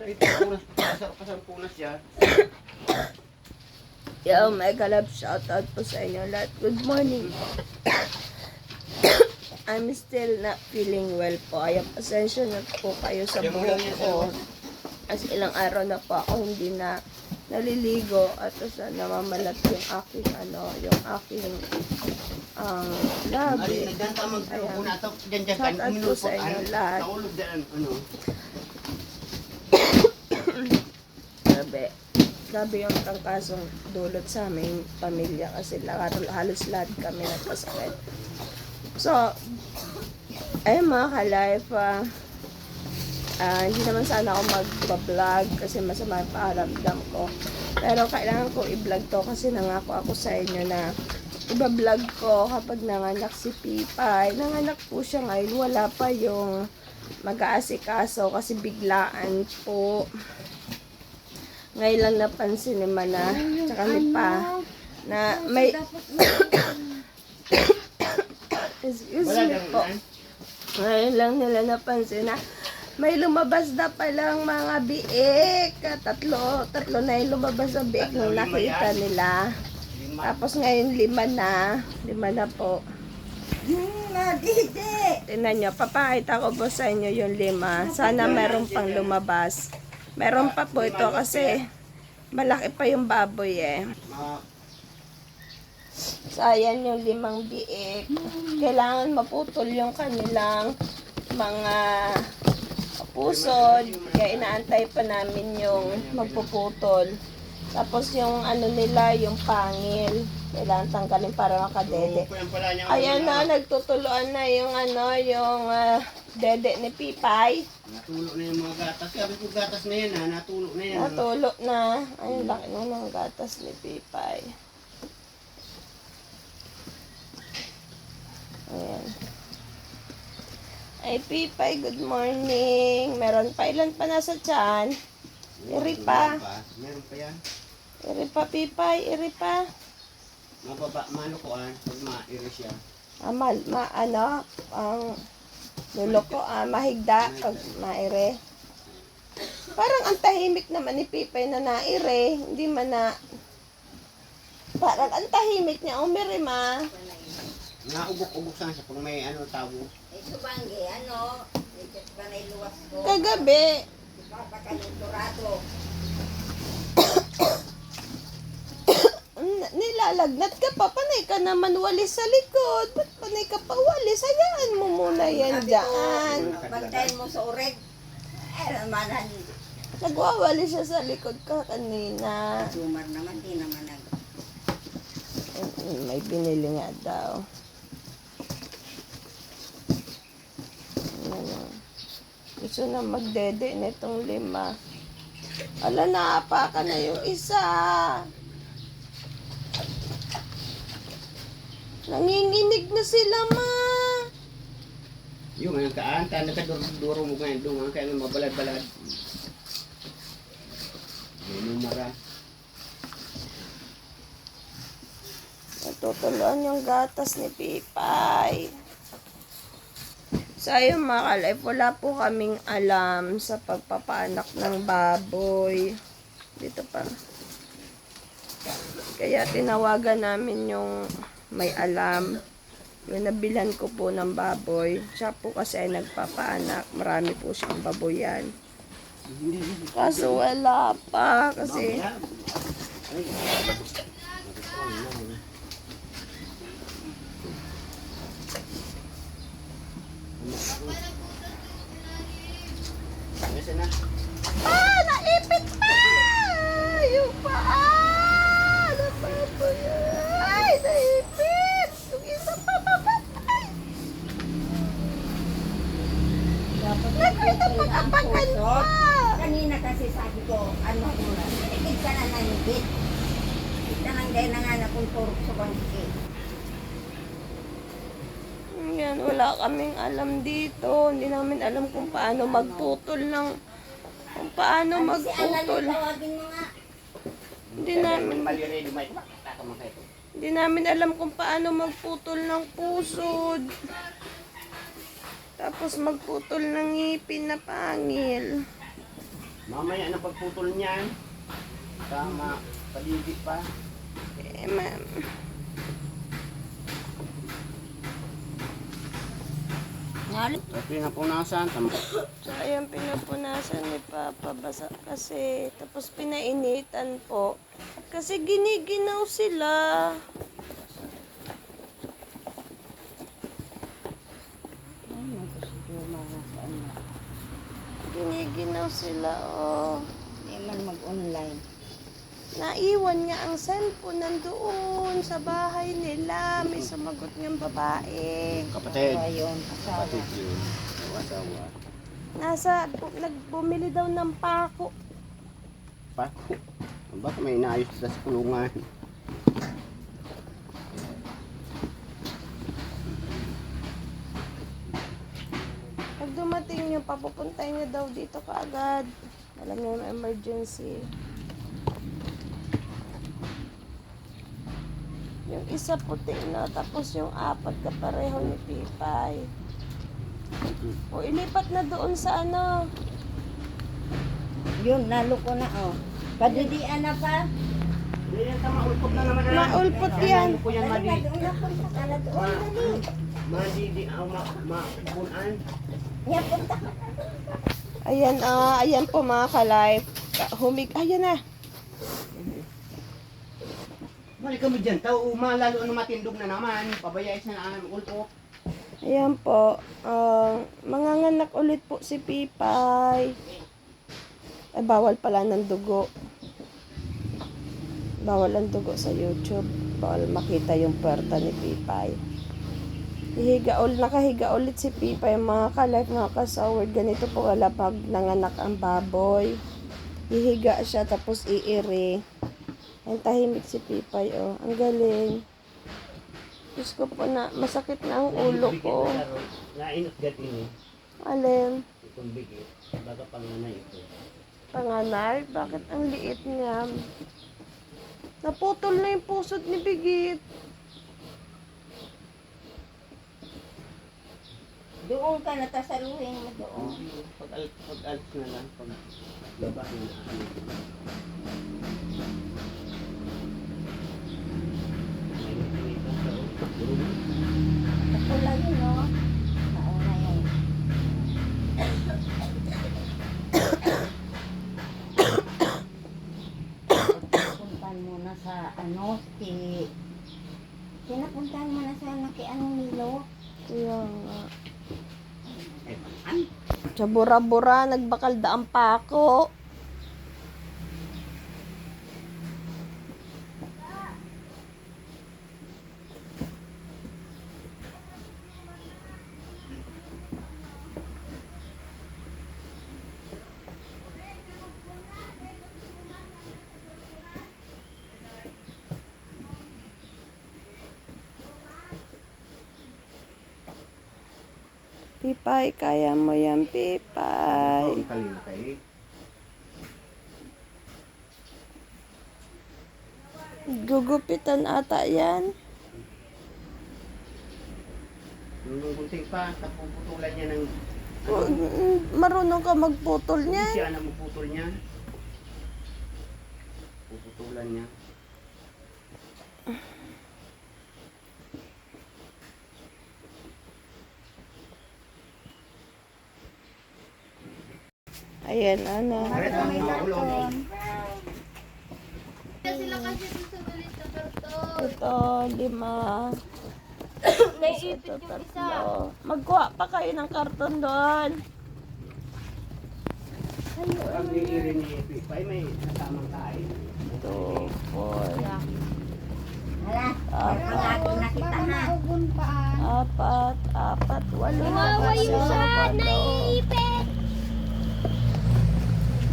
ito, punas, pasang punas yan. Yo, mega love shoutout po sa inyo lahat. Good morning po. I'm still not feeling well po. Kaya pasensya na po kayo sa buhok ko. As ilang araw na po ako hindi na naliligo at namamalat yung aking labi. Shoutout po sa inyo lahat. Grabe yung tangkasong dulot sa aming pamilya kasi halos lahat kami nagkasakit. So, ayun mga ka-life, hindi naman sana ako mag-vlog kasi masama yung pakiramdam ko. Pero kailangan ko i-vlog to kasi nangako ako sa inyo na i-vlog ko kapag nanganak si Pipay. Nanganak po siya ngayon, wala pa yung mag-aasikaso kasi biglaan po. Ngayon lang napansin ni Mana, tsaka ni Pa, na may... Excuse me po. Ngayon lang nila napansin na may lumabas na palang mga biik. Tatlo na yung lumabas sa biik nung nakita nila. Tapos ngayon 5 na po. Tingnan nyo, papakita ko po sa inyo yung 5. Sana meron pang lumabas. Meron pa po ito kasi malaki pa yung baboy eh. So, ayan yung 5 biik. Kailangan maputol yung kanilang mga pusod. Kaya inaantay pa namin yung magpuputol. Tapos yung ano nila, yung pangil. Kailangan tanggalin para makadede. Ayan na, nagtutuluan na yung yung dede ni Pipay. Natulo na yung mga gatas. Sabi ko gatas na yan ha, natulo na yan. Natulo na. Ayun, laki na ng gatas ni Pipay. Ayan. Ay, Pipay, good morning. Meron pa, ilan pa nasa tiyan? Iri pa. Meron pa yan. Iri pa, Pipay, iri pa. Malukuan, pag ma-iri siya. Ang lulo ko, mahigda pag maire. Parang ang tahimik naman ni Pipay na naire. Hindi man na... Parang ang tahimik niya, umiri ma. Naubok-ubok sana siya kung may tabo. Ito bangge, ito ba na iluwas ko? Kagabi. Baka nagturado. Nilalagnat ka pa, panay ka naman walis sa likod. Ba't panay ka pa walis? Hayaan mo muna yan dyan. Bantayin mo sa ureg. Naman, Nagwawalis siya sa likod ka kanina. sumar naman, di naman nag... May binili nga daw. Gusto na magdede nitong 5. Ala, naapakan na yung isa. Nanginginig na sila, ma. Yung ngayon kaanta, nakaduro mo ngayon doon, kaya mabalad-balad. May numara. Natutuluan yung gatas ni Pipay. So, ayun mga ka-life, wala po kaming alam sa pagpapaanak ng baboy. Dito pa. Kaya tinawagan namin yung may alam. Yung nabilan ko po ng baboy. Siya po kasi ay nagpapaanak. Marami po siyang baboyan. Kaso wala pa. Kasi naipit pa! Yung paa! Nababoy! Ay, naipit! Yung isa pa papatay! Nakita pag-apakan pa! Kanina kasi sabi ko, naligid ka na nanigid. Ito nang dahil na nga na kung turok sa bangke. Yan, wala kaming alam dito. Hindi namin alam kung paano magputol ng... Kung paano magputol. Tawagin mo nga. Hindi namin alam kung paano magputol ng pusod. Tapos magputol ng ngipin na pangil. Mamaya na pagputol niyan. Tama, paligi pa. Eh, ma'am. Ngalit. So, pinapunasan. So, ayan, pinapunasan ni Papa. Basa kasi. Tapos, pinainitan po. Kasi giniginaw sila. Giniginaw sila, oh. Hindi man mag-online. Naiwan nga ang cellphone nandoon sa bahay nila. May sumagot niyang babae. Kapatid. Ayun, asawa. Kapatid yun. Asawa. Bumili daw ng pako. Pako. Baka may inaayos sa kulungan. Pag dumating niyo, papupuntay niya daw dito kaagad. Alam niyo yung emergency. Yung isa puti na, tapos yung apat kapareho ni Pipay. O ilipat na doon sa ano. Yun, naloko na, oh. Padidian na pa. Hindi yan ka maulpot na naman. Maulpot yan. Ano po yan, Dali Madi? na, doon na punta ka na doon. Dali. Madidi, mapunan. Yan, punta ka. Ayan, ayan po mga ka-life. Ayan na. Balik kami dyan. Tao, lalo ano matindog na naman. Pabayais na namin ulpot. Ayan po. Manganganak ulit po si Pipay. Ay, bawal pala ng dugo. Bawal ang dugo sa YouTube. Bawal makita yung puwerta ni Pipay. Nakahiga ulit si Pipay. Mga ka-life, mga ka-soward. Ganito po wala pag nanganak ang baboy. Hihiga siya tapos iiri. Ang tahimik si Pipay, oh. Ang galing. Diyos ko po na, masakit na ang ulo ko. Nainot gat ini. Alin? Itong bigit. Baga panganay ito. Panganay? Bakit ang liit niya? Naputol na yung pusod ni Bigit. Doon ka, natasaluhin mo doon. Pag-alps na lang. Pag baba na. Ako lang yun, no? Nauna yun. Puntahan mo na sa, Pinapuntahan mo na sa, Nilo. Kaya nga. Sa bura-bura, nagbakal daang pako. Pipay, kaya mo yan, Pipay. Ang talino kayo. Gugupitan ata yan. Nung gunting pa, tapuputulan niya ng... Marunong ka magputol Hindi niyan. siya na magputol niya. Puputulan niya. Ayan, ano. Aret ang mga ulong. Ito, 5. Ito, 3. Magkuha pa kayo ng karton doon. Pag niiri ni Pipay, may kasamang kain. 2, 4, Hala, ang ating nakita na. 4, 8, 8, 8, 8. Kawawa yung sa naipit.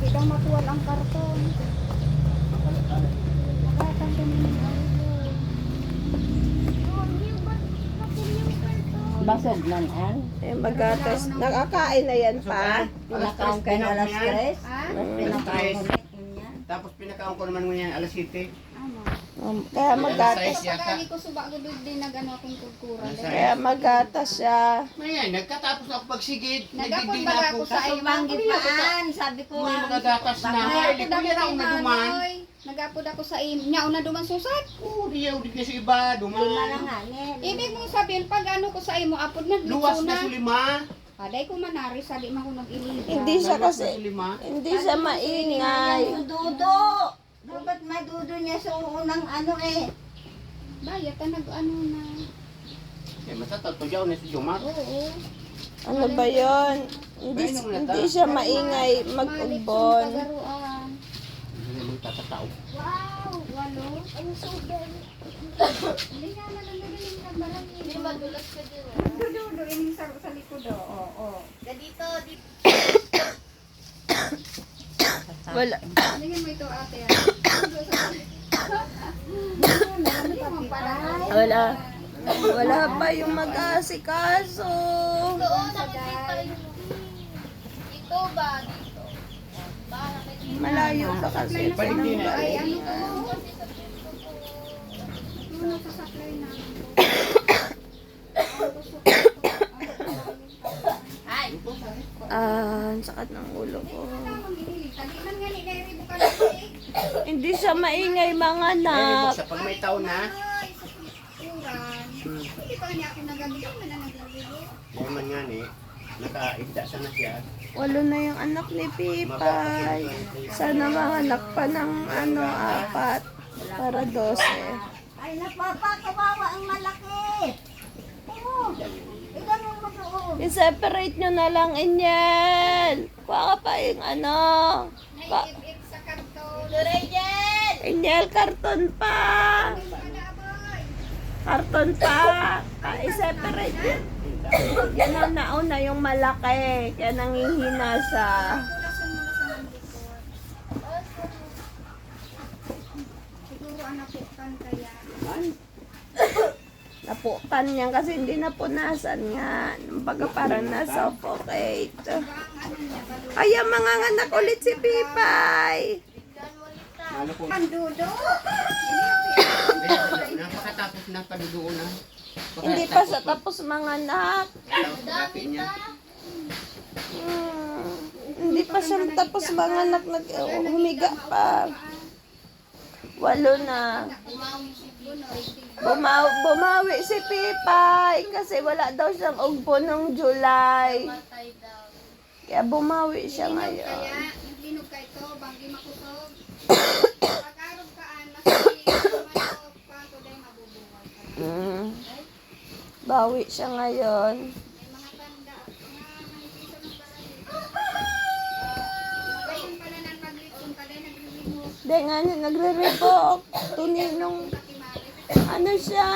Hindi daw matuwal ang karton. Nakatan ko na yung Basog man, an? Eh, magatas. Nakakain na yan pa. Pinakaon kayo na alas 3. Alas 3. Tapos pinakaon ko naman mo yan, alas 7. Kaya magatas. Size yata. Lagi ko suba ko din nagano akong kulkuran. Kaya magatas siya. Ngayon, nagkatapos ako pagsigid. Nagapon Nagdigdi ba na ako ako. sa iyo? Banggi paan, sabi ko. May magagatas na. Bakit? Ay, Nagapod kuya raw ako na sa duman. Manoy. Nagapod ako sa iyo. Nyaw na duman susad. Oo, diyaw, di kasi iba, Lima lang duman. nga, Nel. Ibig mong sabihin, pag ano ko sa imo, apod Luwas naglitso na na. sulima. Aday ko manari, sabi man ko nag-iliga. Hindi siya Luwas na kasi, sulima. hindi siya maingay. Yung dudo. Dapat madudo niya sa unang ano eh. Bayat na nag-ano na. Eh, matatagto diyaw na si Jomar. Oo. Ano ba yun? Hindi siya maingay mag-ugbon. Kagaruan. Hindi mo tatatao. Wow! Walo? Ang sugar. Hindi nga na nangagaling na barang yun. Hindi madulas ka din. Dudo, ining sa likod. Oo. Dito. Wala. Tingin mo ito ate. Dudo sa Wala pa yung mag-asikaso. Dito ba? Dito. Malayo pa kasi Eh, balik din na. Ay, ano to? Ano sa supply na? Ang sakit ng ulo ko. Tagiman nga ni Neri bukan kasi. Hindi siya maingay mga Eh, anak. sa pag may taon na. Ay, sa kulturan. Hindi pa niya ako nagabilo, man na nagbibilo. Yan man nga ni. Nakaigda sana siya. Walo na yung anak ni Pipay. Sana mga anak pa ng 4 para 12. Ay, napapakawawa ang malaki. Oo. Ganun mo doon. I-separate nyo na lang, Inyel. Kuha ka pa yung Naibib sa karton. Inyel, karton pa. Karton pa. I-separate yun. Yan ang nauna yung malaki. Kaya nangihina siya. Pulasan mo na sa mandikor. Siguro anak ko kan kaya. Naputan niya kasi hindi napunasan nga. Baga parang na-suffocate. Ang ano niya, balo. Ay, mga anak ulit si Pipay. Ano po? Pandudo. Napakatapos na padudoon na. Hindi pa sa tapos mga anak. Dami niya. Hindi pa siya tapos mga anak. Humiga pa. 8 na. Bumawi si Pipay kasi wala daw siyang ugpo nung July. Kaya bumawi siya ngayon. Kaya, naglinog ka ito, banggi makusog. Pag-arog kaan, masakit, pato dahil mabubuhay ka. Bawi siya ngayon. May mga tanda, mga manipisa ng barangay. Ngayon pala nang maglitson ka dahil naglilinog. Hindi nga niya nagre-revoke. Tuninong, ano siya?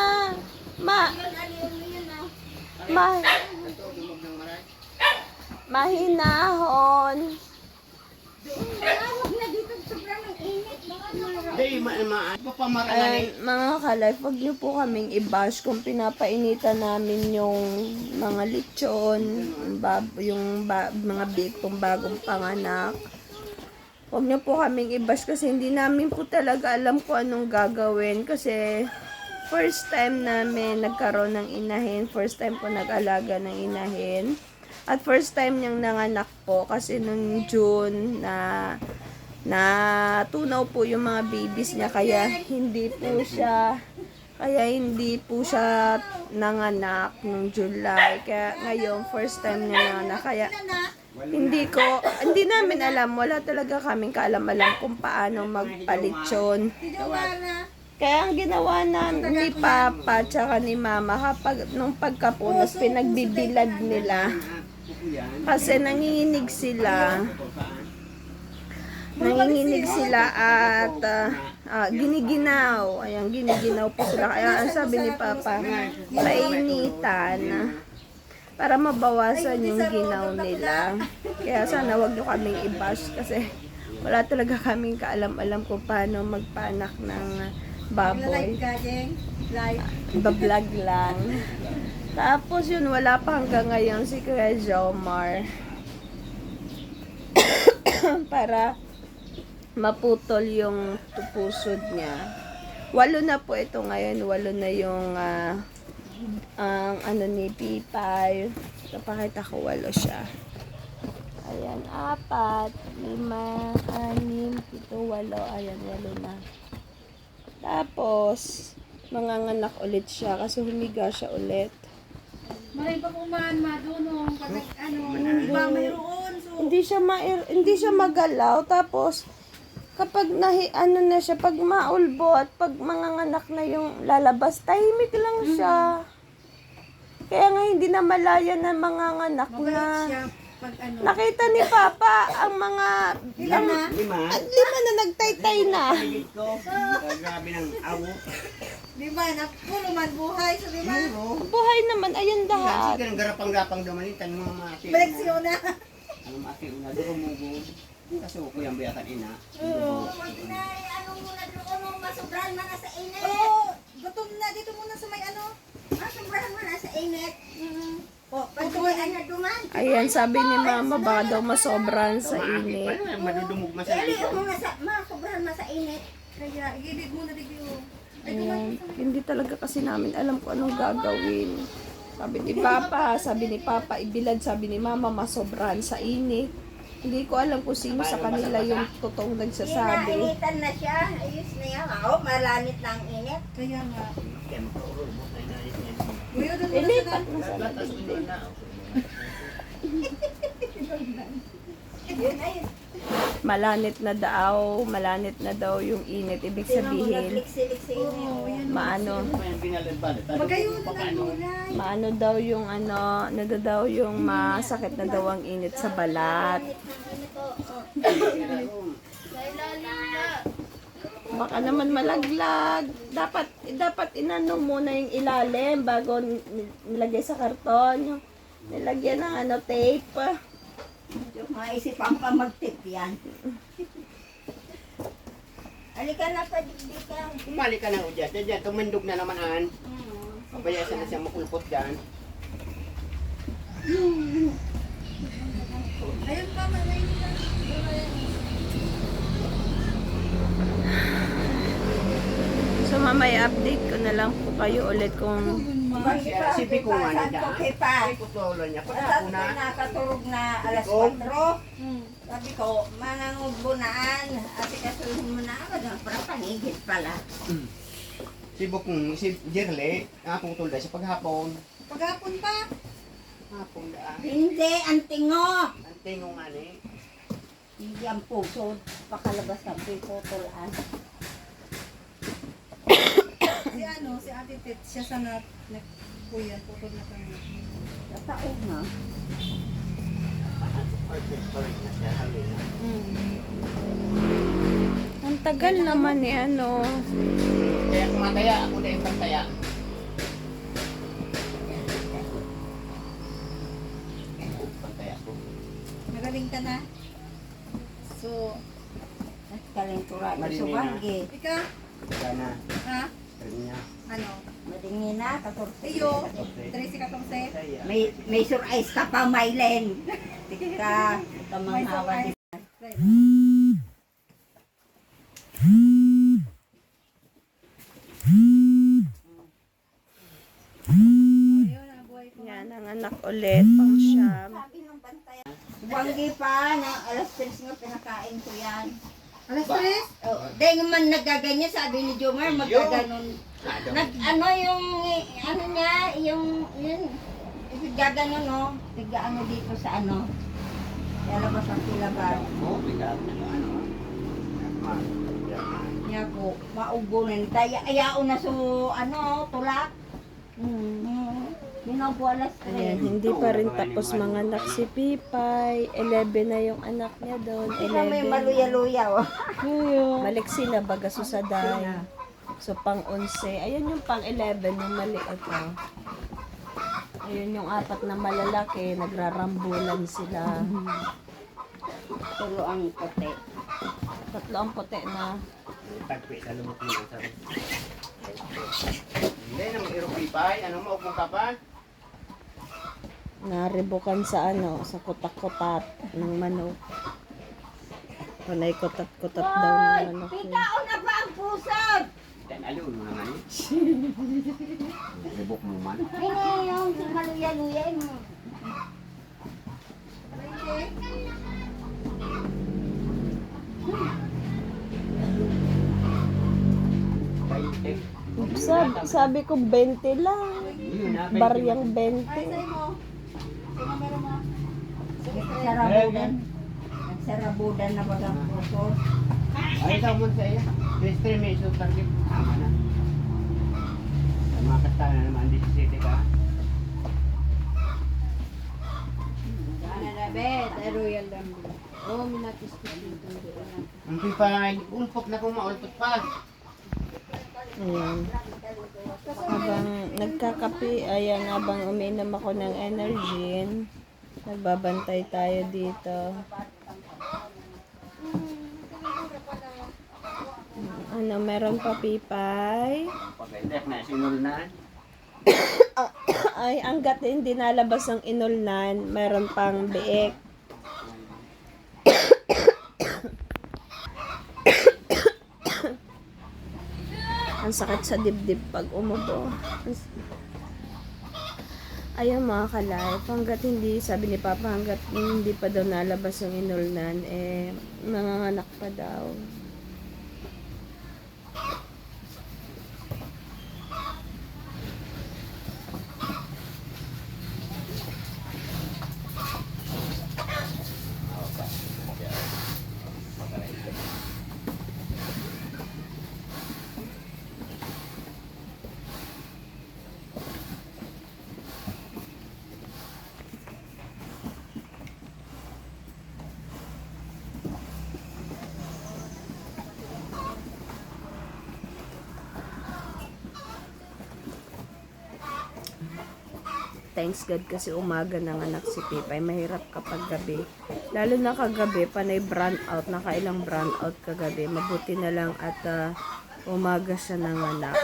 Mahinahon. Huwag na dito sobrang init. Hindi, papamarangan eh. Ayan, mga ka-life, huwag niyo po kaming i-bash kung pinapainitan namin yung mga lechon, mga bitong bagong panganak. Huwag niyo po kaming i-bash kasi hindi namin po talaga alam kung anong gagawin kasi first time namin nagkaroon ng inahin, first time po nag-alaga ng inahin. At first time niyang nanganak po kasi nung June na tunaw po yung mga babies niya kaya hindi po siya nanganak nung July. Kaya ngayon first time niya nanganak kaya hindi namin alam, wala talaga kaming kaalam-alam kung paano magpalitsyon. Kaya ang ginawa ni Papa tsaka ni Mama kapag nung pagkapunas pinagbibilad nila. Kasi nanginginig sila at giniginaw. Ayan, giniginaw po sila. Kaya ang sabi ni Papa, painitan para mabawasan yung ginaw nila. Kaya sana wag nyo kaming i-bash kasi wala talaga kaming kaalam-alam kung paano magpanak ng baboy. Bablog lang. Tapos yun, wala pa hanggang ngayon si Kuya Jomar para maputol yung tupusod niya. 8 na po ito ngayon. 8 na yung ang ano ni Pipay. Napakita ko 8 siya. Ayan, 4, 5, 6, 7, 8. Ayan, 8 na. Tapos, manganganak ulit siya kasi humiga siya ulit. Malay pa kumaan madunong kapag iba mayroon. So, Hindi siya magalaw. Tapos, kapag na siya, pag maulbo at pag manganganak na yung lalabas, tahimik lang siya. Kaya nga hindi na malaya na manganganak na. mabait siya pag Nakita ni Papa ang mga Ilan na? 5. 5 na nagtaytay na. Paligid ko. Grabe ng awo. Di ba? Puro man buhay. So, di ba? Puro. Buhay naman, ayun Kasi lahat. ganun garapang-gapang dumalitan mga mati. Baleksyon na. Ano mati una duro mugo. Kasi ko yung biyakan ina. Pag ano muna doon, masubran man na sa init. Gutom na. Dito muna sa may ano. Masubran man na sa init. Pag na duman. Ayan, sabi ni Mama, baka daw masobran sa init. Paano madudumog masaya Eli, ito? muna sa, masubran man sa init. Kaya, gilid muna dito. Ayan, hindi talaga kasi namin alam kung anong gagawin. Sabi ni Papa, ibilad, sabi ni Mama, masobran sa init. Hindi ko alam kung sino sa kanila yung totoong nagsasabi. Inainitan na siya. Ayos na yan. Malanit na ang init. Kaya nga. Kaya magkaurubot na inayos niya. Kuya, doon muna Ilipat sa na sa Latas ulo na. Yun na yun. Malanit na daw yung init. Ibig sabihin, Nagliksi-liksi yun. maano Magayon na ng gulay. maano daw yung daw yung masakit na daw ang init sa balat. Baka naman malaglag. Dapat inano muna yung ilalim bago nilagay sa karton. Yung nilagyan ng tape. Maisipan pa mag-tip yan. Halika na pa, ka. Kumali ka na udyas. Diyan, tumindog na naman an. Pabayasan na siya makulpot dyan. Ayun pa, malay nila. So mamaya update ko na lang po kayo ulit kung Sipi ko nga na dyan. Okay pa. Sipi ko tolo niya. Kung At ako na. nakaturog na alas Ikaw? 4. Sabi ko, manangubunaan. Ate kasuhin mo na ako. Parang panigid pala. Sibok kong, si Jirle, nakaputol dahil sa paghapon. Paghapon pa. Hapon daan. Hindi, ang tingo. Ang tingong ani. Hindi ang puso. Pakalabas ng pipotolaan. Si Ate Tit, siya sa kuya, putol na kami. Nataog na. Perfect na siya. Halina. ang tagal naman ni Kaya kumataya, ako na yung pagtaya. Pagtaya ko. Magaling ka na. So, Kalentura. Marinina. Subanggi. ika, Wala na. ha? Rin niya. Ano? Madingin na. 14. Iyo, 13-14. Kaya. May surprise ka pa, Mylen. Tika, kamanghawa din. Ayun, ang buhay ko. yan ang anak ulit pang siyam. Banggi pa, na alas 3 nga pinakain ko yan. Alas 3? Oh, dahil man nagaganyan, sabi ni Jomar, magkaganon. Ano yung, ano niya, yung, yun, gaganon, no? Tiga ano dito sa ano. Lalabas ang silaban. Oo, bigat na yung ano. Niya ko, maubo na ni Taya. Ayaw na so, ano, tulak. Minaw alas 3. Ayan, hindi pa rin tapos manganak si Pipay. 11 na yung anak niya doon. Ikaw may 11. maluya-luya, oh. Balik sila baga susaday. So pang 11. Ayan yung pang 11 yung maliit. Oh. Ayun yung 4 na malalaki. Nagrarambulan sila. Tulo ang puti. 3 ang puti na. Tagpi sa lumot mo. Hindi na mag-iropipay. Ano mo, upong ka pa? Naribukan sa sa kutak-kutat ng manok. Panay kutat-kutat daw ng manok. Pitao na ba ang pusod? Yan, aliw mo naman eh. Ribok mo man. Ay, yung maluya-luya mo. Kaitik. Sabi ko 20 lang. Yun na, Baryang 20. Nagsarabudan. Nagsarabudan na bagang puso. Ay, ikaw mo sa iya. 3 meso target. Tama na. Sa mga kasta na naman, 17 ka. Sana na bet, ay royal lambo. Oh, minatis ko dito. Hindi pa, ulpot na kung maulpot pa. Ayan. Habang nagkakape, ayan, habang uminom ako ng energy, nagbabantay tayo dito. Ano, meron pa pipay? Pag-indek na, sinulnan. Ay, hanggat hindi nalabas ang inulnan, meron pang biik. Ang sakit sa dibdib pag umubo. Ayun mga ka-life, hanggat hindi, sabi ni Papa, hanggat hindi pa daw nalabas ang inulnan, eh, manganganak pa daw. Thanks God kasi umaga ng anak si Pipay. Mahirap kapag gabi. Lalo na kagabi, panay brown out. Nakailang brown out kagabi. Mabuti na lang at umaga siya ng anak.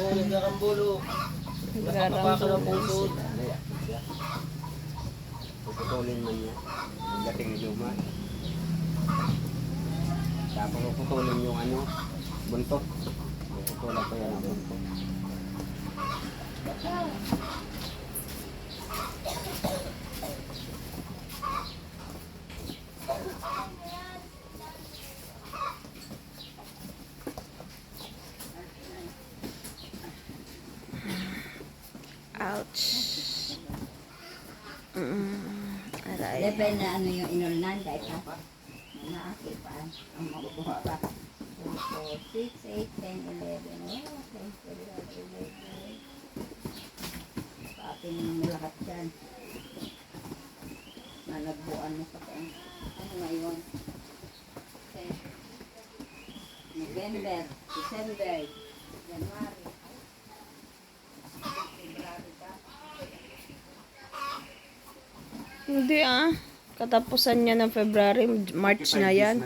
Oo, nagkakambulo. Nagkarambulo. Puputulin man niya. Ang dating ni Juma. Tapos puputulin yung ano, buntot. Puputulan ko yan ang buntot. Ouch. Aray. Depende na ano yung inulnan, kahit pa. Naakipan. Ang makukuha pa. 2, 4, 6, 8, 10, 11. Oh, 10, 11. Paatin mo lahat dyan. Malagbuan mo pa kayo. Ano ngayon? Okay. November, December, January. February pa. Hindi katapusan niya ng February, March na yan.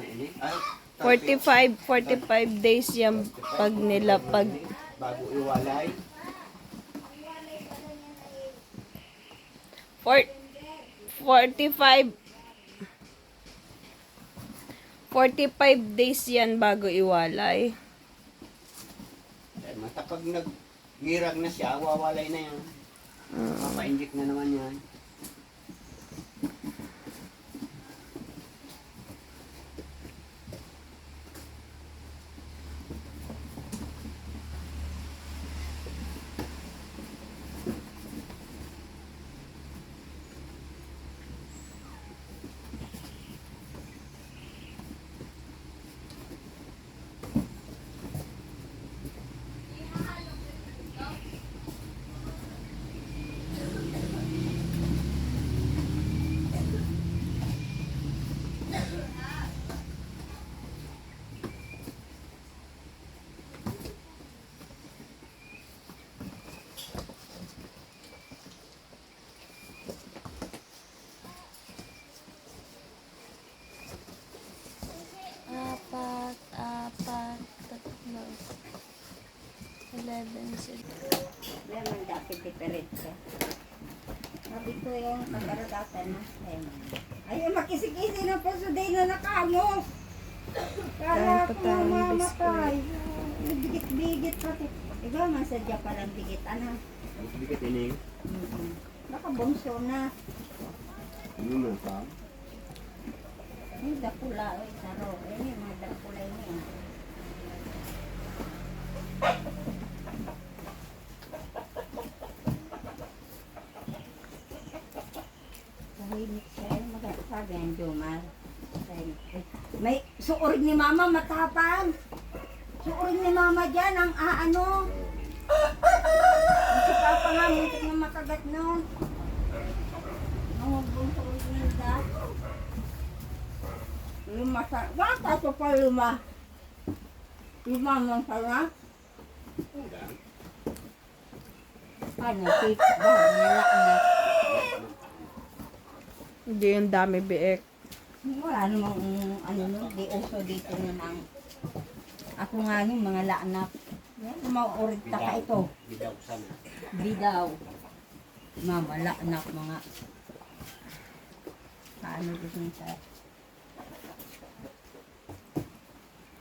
45 days yan pag nilapag. Bago iwalay. 45 days yan bago iwalay. Dahil matapag nag-girag na siya, wawalay na yan. Mapa-inject na naman yan. 11 sila. Yan ang dapat diferensya. Sabi ko yung kakaragatan na. Ayun, makisik-isi na po sa day na nakamo. Kaya ako mamamatay. Bigit-bigit pati. Ikaw, masadya palang bigit. Ano? Dikit ini. Nakabunso na. Ano na pa? Yung dakula, oy, saro. Yung mga dakula yun. Tahimik siya. Sabi ang Jomar. May suorig ni mama matapang. Suorig ni mama dyan ang aano. Si papa nga muntik na makagat nun. Nangumbong suorig nila. Lima sa... Baka ito pa lima. Lima man sana. Paano? Nila na. Hindi yung dami biek. Wala namang ano no, di uso dito na ng ako nga yung mga laanap. Yan, mauurit ta ka ito. Bidaw sana. Bidaw. Mama, laanap mga paano gusto nyo sa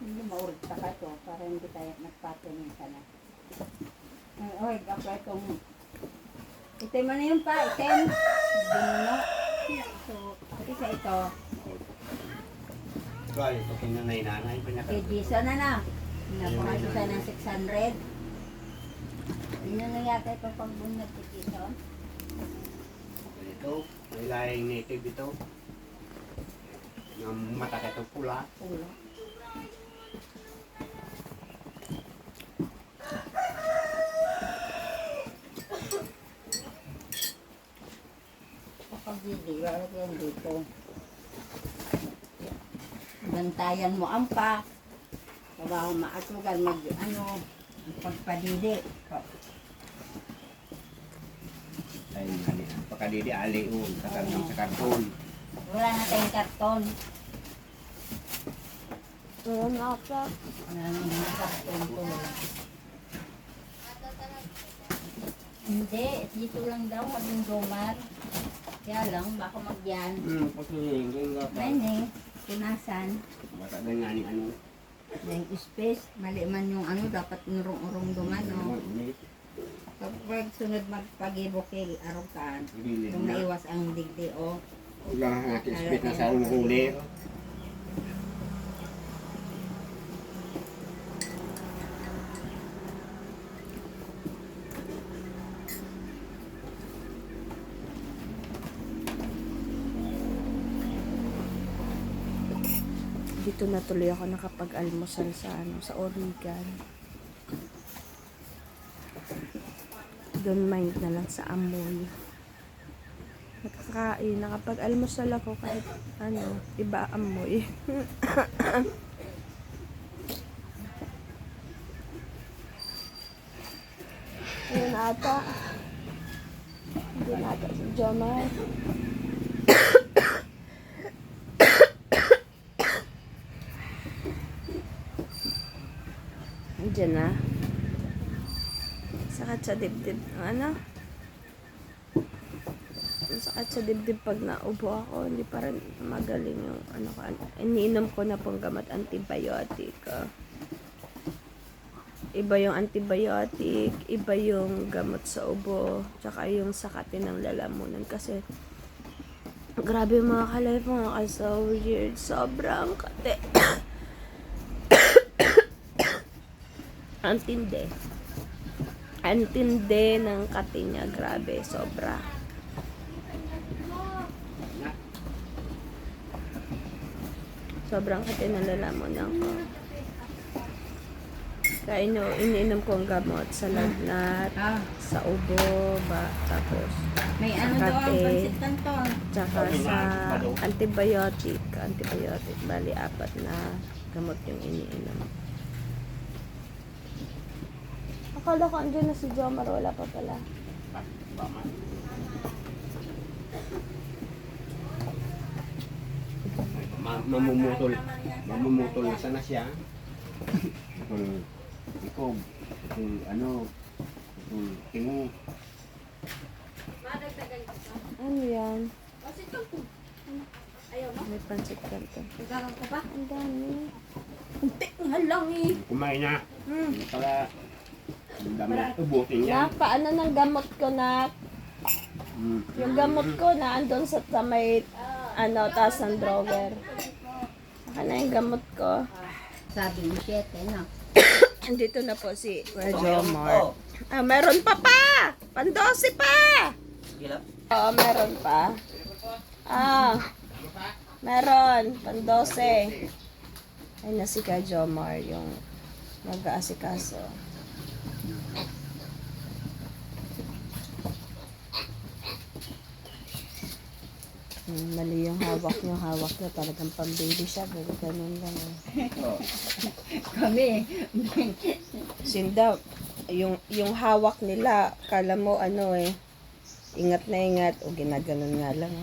hindi mauurit ta ka ito para hindi tayo nagpatunin ka na. Oy, kapwa itong itim na yun pa, itim. Binuno. So, isa ito. Kaya ito kinanay-nanay. Kay Jason na. Napakalo siya ng 600. Yun na yata itong pagbunyag kay Jason. Ito, may lahing native ito. Ang mata ka ito pula. Pulo. Kapag hindi, wala ko yung dito. Bantayan mo ang pa. Kabaho maatugan mag ano, pagpadidi. Ay, pagkadidi aliun, kakarnang sa karton. Wala na tayong karton. Wala na pa. Wala na mga karton ko. Hindi, dito lang daw maging Jomar. Kaya lang, baka magyan. Pagkilingin nga pa. Ayun eh, punasan. Bata na nga ni ano. Yung space, mali man yung ano, dapat nurong-urong duman, no? Kapag sunod magpag-ibok kay Arukan, yung naiwas ang digdi, o. Wala natin spit na sa arong huli. Dito na tuloy ako nakapag-almusal sa sa Origan. Don't mind na lang sa amoy. Nakakain, nakapag-almusal ako kahit iba amoy. Ayun ata. Hindi na ata si Jomar. Diyan na. Sakit sa dibdib. Ano? Sakit sa dibdib pag naubo ako. Hindi pa rin magaling yung ano ko. Iniinom ko na pong gamot antibiotic. Iba yung antibiotic, iba yung gamot sa ubo, tsaka yung sakatin ng lalamunan. Kasi grabe mga ka-life, mga ka-so weird. Sobrang kate. Antindi. Antindi ng kati niya. Grabe, sobra. Sobrang kati ng lalamunan ko. Kaya iniinom ko ang gamot sa lagnat, sa ubo, tapos May ano daw ang pansit canton. tsaka sa antibiotic. Bali, 4 na gamot yung iniinom. Akala ko andyan na si Jomar, wala pa pala. Mamumutol na sana siya. ko. Ano, tingo. Ano yan? Kasi ito po. Ayaw mo? May pansit kanto. Nagkakaroon ka pa? Ang dami. Hindi nga lang eh. Kumain na. Hmm. Para ang dami ubutin niya. Na, paano ng gamot ko na? Yung gamot ko na andun sa may, taas ng drawer. Ano yung gamot ko? Sabi mo 7 na. Andito na po si Jomar. Ah, meron pa! Pan-12 pa! Oo, meron pa. Ah, meron. Pan-12. Ay, na si Ka Jomar, yung mag-aasikaso. Mali yung hawak niya. Talagang pang-baby siya. Pero ganun lang. Kami. Sinda, yung hawak nila, kala mo ingat na ingat. O ginaganon nga lang.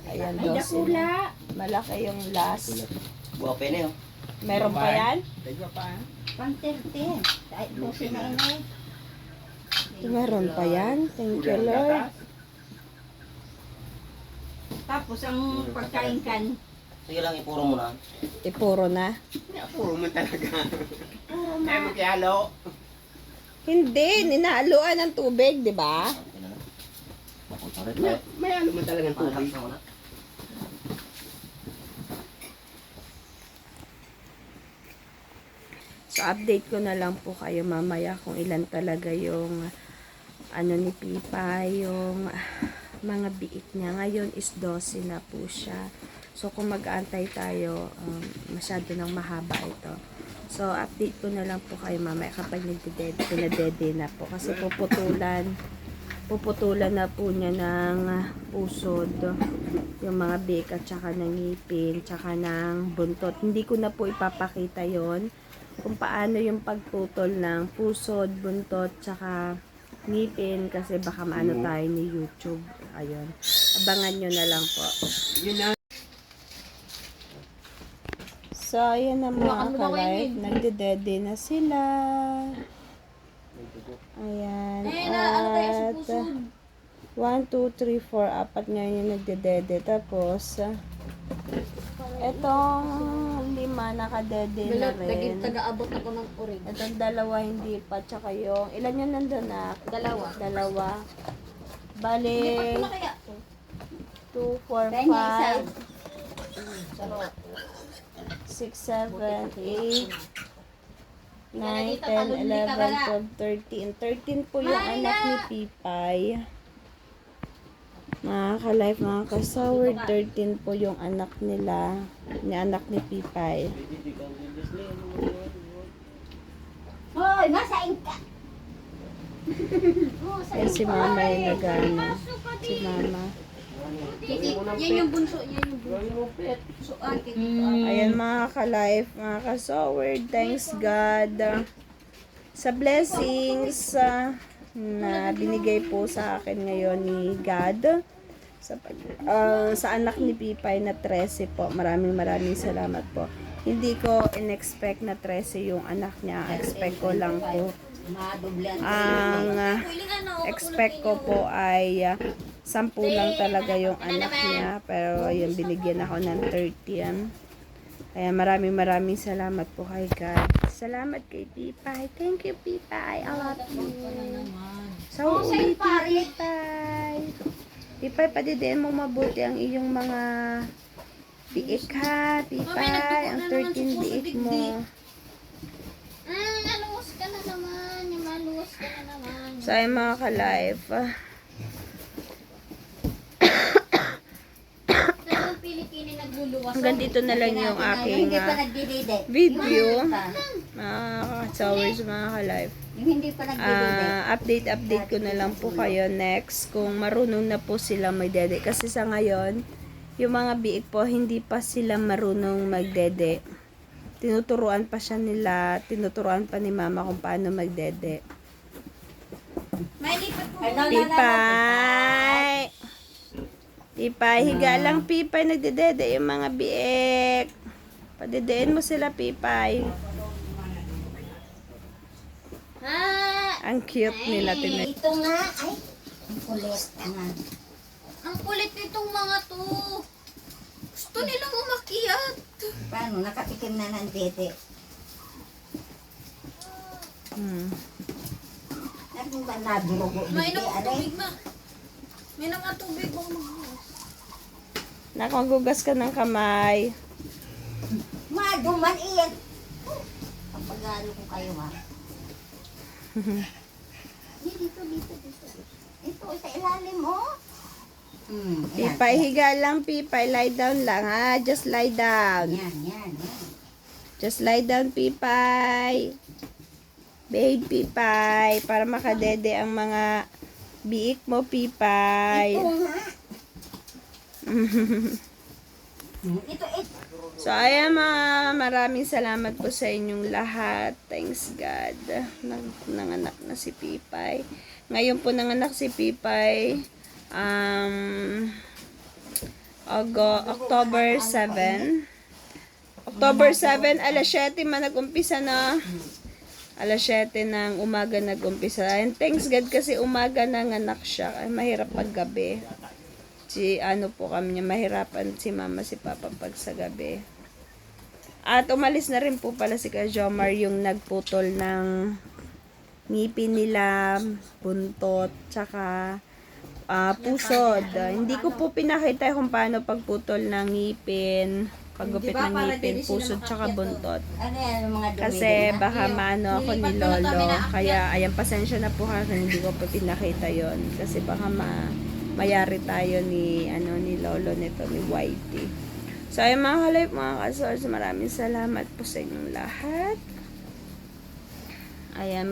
Ayan, Ay, 12. dakula. Malaki yung last. Buwape na yun. Meron pa yan? Pang 13. Kahit 12 na inay. Meron pa yan? Thank you, Lord. Tapos ang pagkain kan. Sige lang, ipuro mo na. Ipuro na? Puro mo talaga. Kaya makialo. Hindi, ninahaluan ng tubig, di ba? Okay na lang. Mapunta rin. May ano mo talagang tubig. Malakas na muna. So, update ko na lang po kayo mamaya kung ilan talaga yung ni Pipa, yung mga biik niya. Ngayon is 12 na po siya. So, kung mag-aantay tayo, masyado nang mahaba ito. So, update ko na lang po kayo mamaya kapag pinadede na po. Kasi puputulan na po niya ng pusod, yung mga biik at saka ng ngipin, tsaka ng buntot. Hindi ko na po ipapakita yon kung paano yung pagputol ng pusod, buntot, tsaka ngipin kasi baka maano tayo ni YouTube. Ayun. Abangan nyo na lang po. Yun na. So, ayan na mga ka-live. Nagdedede na sila. Ayan. At 1, 2, 3, 4, 4 ngayon yung nagdedede. Tapos, etong 5 nakadede na rin. Taga-abot ako ng urig. Itong 2 hindi pa. Tsaka yung, ilan yun nandun na? 2. Bali, Ano kaya to? 2, 4, Kanya isa. 5, 6, 7, 8, 9, 10, 11, 12, 13. 13 po yung anak ni Pipay. Mga ka-life, mga ka-sour, 13 po yung anak nila, anak ni Pipay. Hoy, masain ka. Yan si mama yung nagano. Si mama. Yan yung bunso. Yan yung bunso. So, ate dito. Ayan mga ka-life, mga ka-sour, thanks God sa blessings na binigay po sa akin ngayon ni God sa anak ni Pipay na 13 po. Maraming salamat po. Hindi ko in-expect na 13 yung anak niya. Expect ko lang po. Ang expect ko po ay 10 lang talaga yung anak niya. Pero yung binigyan ako ng 30. Kaya maraming salamat po kay God. Salamat kay Pipay. Thank you, Pipay. I love you. So, ulit, Pipay. Pipay, padidiin mo mabuti ang iyong mga biik ha, Pipay. Ang 13 biik mo. Naluwas ka na naman. Maluwas ka na naman. So, ay mga ka-life. Dalawang Pilipino nagluluwas. Hanggang dito na lang yung aking Hindi pa nagdidide. video. Pa. Mga ka-sowers, mga ka-life. Yung hindi pa nagdidide. Update ko na lang po kayo next kung marunong na po sila magdede. Kasi sa ngayon, yung mga biik po, hindi pa sila marunong magdede. Tinuturuan pa ni mama kung paano magdede. May lipat po. Pipay! Pipay, higa lang Pipay, nagdedede yung mga biik. Padedein mo sila Pipay. Ang cute nila. Tingnan. Ito nga, ay, ang kulit nga. Ang kulit nitong mga to. Gusto nilang umakyat. Paano, nakatikim na ng tete. Ano ba nadurugo? Mainom Hindi, ang tubig, ma. Mainom ang tubig. Nakagugas ka ng kamay. Maduman iyan. Kapag ko kayo ha. Dito. Ito, sa ilalim mo. Ayan. Pipay, higa lang, Pipay. Lie down lang, ha? Just lie down. Yan. Just lie down, Pipay. Babe, Pipay. Para makadede ang mga biik mo, Pipay. Ito nga. Ito. So, ayan mga maraming salamat po sa inyong lahat. Thanks God. Nanganak na si Pipay. Ngayon po nanganak si Pipay. October 7. October 7, alas 7 man nag-umpisa na. Alas 7 ng umaga nag-umpisa. And thanks God kasi umaga nanganak siya. Ay, mahirap paggabi. Po kami niya, mahirapan si mama, si papa pag sa gabi. At umalis na rin po pala si Kajomar yung nagputol ng ngipin nila, buntot, tsaka pusod. Hindi ko po pinakita kung paano pagputol ng ngipin, paggupit ng ngipin, pusod, tsaka buntot. Ano yan, mga dumi? Kasi baka maano ako ni Lolo. Kaya ayan, pasensya na po kasi hindi ko po pinakita yon. Kasi baka mayari tayo ni Lolo nito, ni Whitey. So ayun mga ka-life, mga ka-source, maraming salamat po sa inyong lahat. Ayan,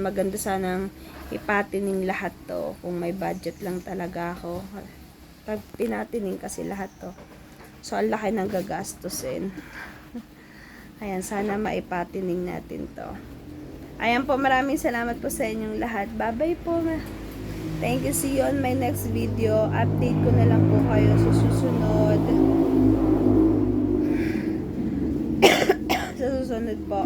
maganda sanang ipatining lahat to kung may budget lang talaga ako. Pag pinatining kasi lahat to. So ang laki ng gagastusin. Ayan, sana maipatining natin to. Ayan po, maraming salamat po sa inyong lahat. Bye-bye po. Thank you. See you on my next video. Update ko na lang po kayo sa susunod. Sa susunod po.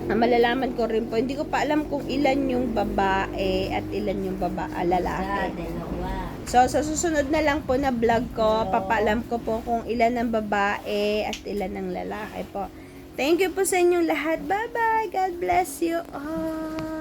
Malalaman ko rin po. Hindi ko pa alam kung ilan yung babae at ilan yung lalaki. Dalawa. So, sa susunod na lang po na vlog ko, papaalam ko po kung ilan ang babae at ilan ang lalaki po. Thank you po sa inyong lahat. Bye-bye. God bless you all.